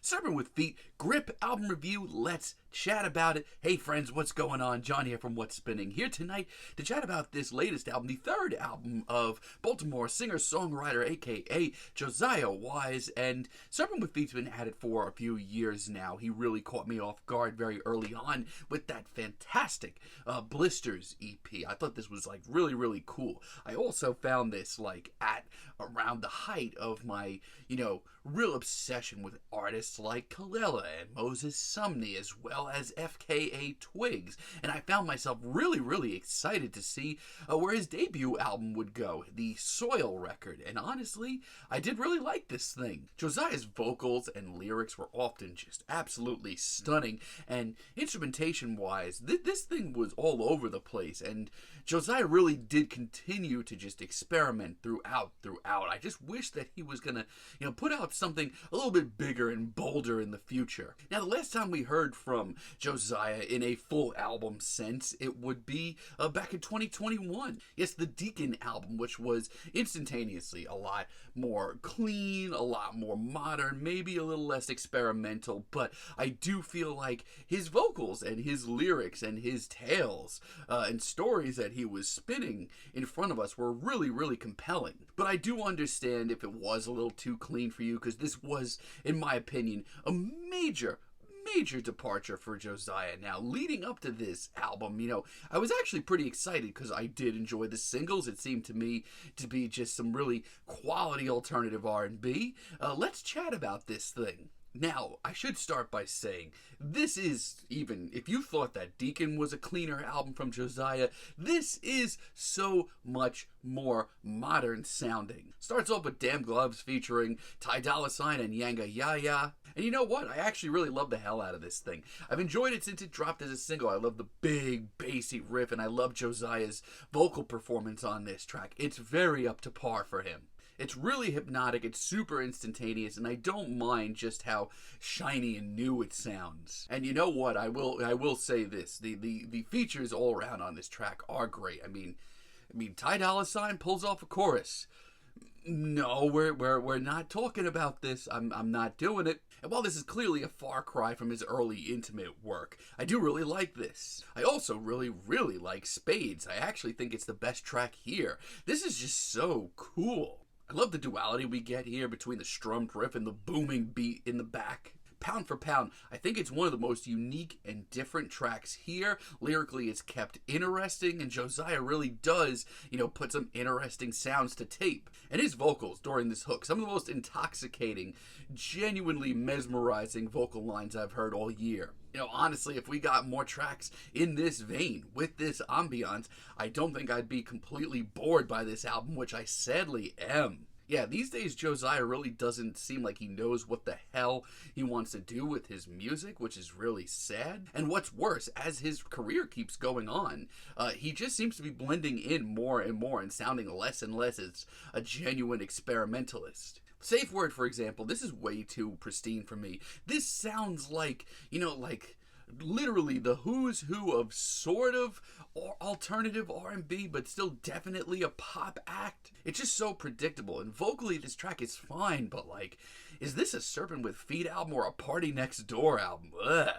Serpent with Feet, Grip album review. Let's chat about it. Hey friends, what's going on? John here from What's Spinning, here tonight to chat about this latest album, the third album of Baltimore singer-songwriter aka Josiah Wise. And Serpent with Feet's been at it for a few years now. He really caught me off guard very early on with that fantastic Blisters EP. I thought this was like really cool. I also found this like at around the height of my, real obsession with artists like Kalila and Moses Sumney, as well as FKA Twigs, and I found myself really excited to see where his debut album would go, the Soil record, and honestly, I did really like this thing. Josiah's vocals and lyrics were often just absolutely stunning, and instrumentation-wise, this thing was all over the place, and Josiah really did continue to just experiment throughout. I just wish that he was gonna, put out something a little bit bigger and bolder in the future. Now, the last time we heard from Josiah in a full album sense, it would be back in 2021. Yes, the Deacon album, which was instantaneously a lot more clean, a lot more modern, maybe a little less experimental, but I do feel like his vocals and his lyrics and his tales and stories that he was spinning in front of us were really compelling. But I do understand if it was a little too clean for you, because this was, in my opinion, a major departure for Josiah. Now, leading up to this album, I was actually pretty excited because I did enjoy the singles. It seemed to me to be just some really quality alternative R&B. Let's chat about this thing. Now, I should start by saying, this is, even if you thought that Deacon was a cleaner album from Josiah, this is so much more modern sounding. Starts off with Damn Gloves featuring Ty Dolla $ign and Yanga Yaya. And you know what? I actually really love the hell out of this thing. I've enjoyed it since it dropped as a single. I love the big, bassy riff, and I love Josiah's vocal performance on this track. It's very up to par for him. It's really hypnotic, it's super instantaneous, and I don't mind just how shiny and new it sounds. And you know what, I will say this, the features all around on this track are great. I mean Ty Dolla $ign pulls off a chorus. No, we're not talking about this. I'm not doing it. And while this is clearly a far cry from his early intimate work, I do really like this. I also really like Spades. I actually think it's the best track here. This is just so cool. I love the duality we get here between the strummed riff and the booming beat in the back. Pound for pound, I think it's one of the most unique and different tracks here. Lyrically, it's kept interesting, and Josiah really does, put some interesting sounds to tape. And his vocals during this hook, some of the most intoxicating, genuinely mesmerizing vocal lines I've heard all year. Honestly, if we got more tracks in this vein, with this ambiance, I don't think I'd be completely bored by this album, which I sadly am. Yeah, these days Josiah really doesn't seem like he knows what the hell he wants to do with his music, which is really sad. And what's worse, as his career keeps going on, he just seems to be blending in more and more and sounding less and less as a genuine experimentalist. Safe Word, for example, this is way too pristine for me. This sounds like, literally the who's who of sort of alternative R&B, but still definitely a pop act. It's just so predictable, and vocally this track is fine, but is this a Serpent with Feet album or a Party Next Door album? Ugh.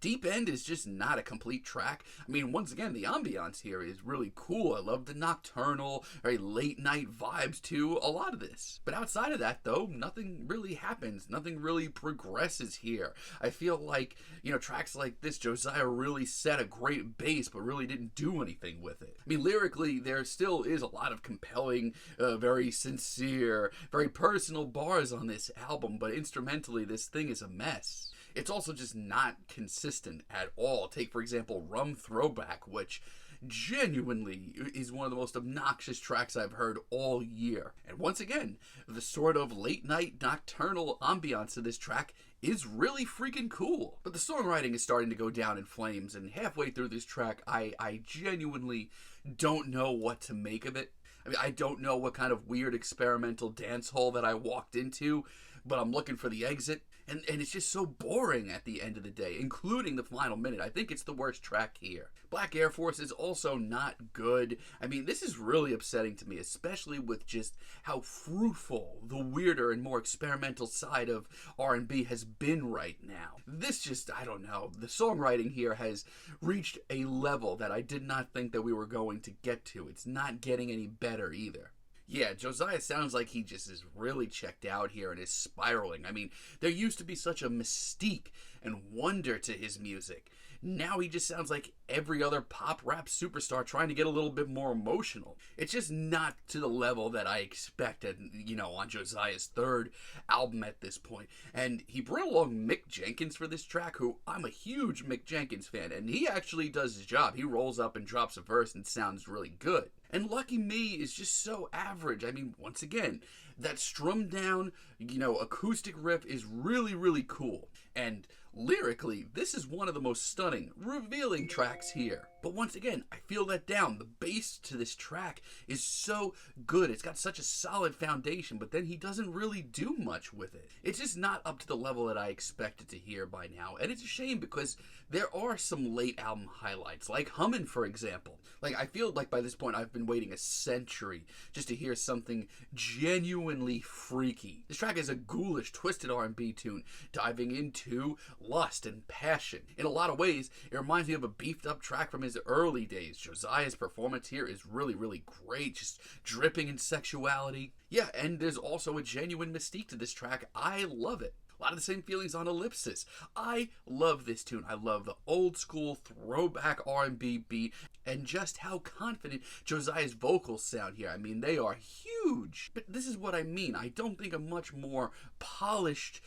Deep End is just not a complete track. Once again, the ambiance here is really cool. I love the nocturnal, very late night vibes to a lot of this. But outside of that, though, nothing really happens. Nothing really progresses here. I feel like, tracks like this, Josiah really set a great base, but really didn't do anything with it. Lyrically, there still is a lot of compelling, very sincere, very personal bars on this album, but instrumentally, this thing is a mess. It's also just not consistent at all. Take, for example, Rum Throwback, which genuinely is one of the most obnoxious tracks I've heard all year. And once again, the sort of late-night nocturnal ambiance of this track is really freaking cool. But the songwriting is starting to go down in flames, and halfway through this track, I genuinely don't know what to make of it. I don't know what kind of weird experimental dance hole that I walked into, but I'm looking for the exit. And it's just so boring at the end of the day, including the final minute. I think it's the worst track here. Black Air Force is also not good. I mean, this is really upsetting to me, especially with just how fruitful the weirder and more experimental side of R&B has been right now. This just, I don't know, the songwriting here has reached a level that I did not think that we were going to get to. It's not getting any better either. Yeah, Josiah sounds like he just is really checked out here and is spiraling. I mean, there used to be such a mystique and wonder to his music. Now he just sounds like every other pop rap superstar trying to get a little bit more emotional. It's just not to the level that I expected, on Josiah's third album at this point. And he brought along Mick Jenkins for this track, who I'm a huge Mick Jenkins fan, and he actually does his job. He rolls up and drops a verse and sounds really good. And Lucky Me is just so average. I mean, once again, that strummed down, acoustic riff is really, really cool. And lyrically, this is one of the most stunning, revealing tracks here. But once again, I feel let down. The bass to this track is so good. It's got such a solid foundation, but then he doesn't really do much with it. It's just not up to the level that I expected to hear by now. And it's a shame because there are some late album highlights, like Hummin, for example. I feel like by this point I've been waiting a century just to hear something genuinely freaky. This track is a ghoulish, twisted R&B tune, diving into lust and passion. In a lot of ways, it reminds me of a beefed up track from his early days. Josiah's performance here is really, really great, just dripping in sexuality. Yeah, and there's also a genuine mystique to this track. I love it. A lot of the same feelings on Ellipsis. I love this tune. I love the old school throwback R&B beat and just how confident Josiah's vocals sound here. I mean, they are huge. But this is what I mean. I don't think a much more polished,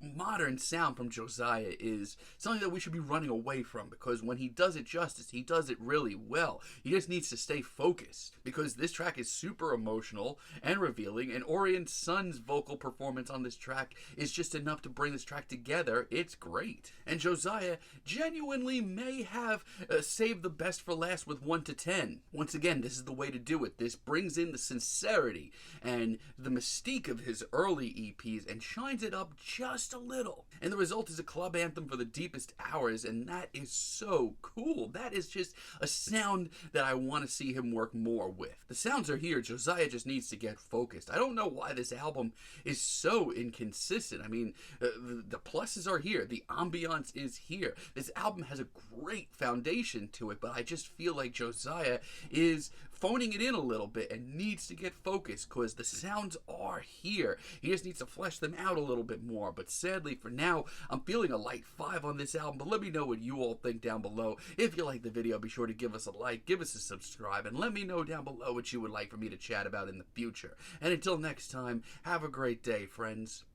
modern sound from Josiah is something that we should be running away from, because when he does it justice, he does it really well. He just needs to stay focused, because this track is super emotional and revealing, and Orion Sun's vocal performance on this track is just enough to bring this track together. It's great. And Josiah genuinely may have saved the best for last with 1 to 10. Once again, this is the way to do it. This brings in the sincerity and the mystique of his early EPs and shines it up just a little. And the result is a club anthem for the deepest hours, and that is so cool. That is just a sound that I want to see him work more with. The sounds are here. Josiah just needs to get focused. I don't know why this album is so inconsistent. I mean, the pluses are here. The ambiance is here. This album has a great foundation to it, but I just feel like Josiah is phoning it in a little bit and needs to get focused, because the sounds are here. He just needs to flesh them out a little bit more. But sadly, for now, I'm feeling a light 5 on this album. But let me know what you all think down below. If you like the video, be sure to give us a like, give us a subscribe, and let me know down below what you would like for me to chat about in the future. And until next time, have a great day, friends.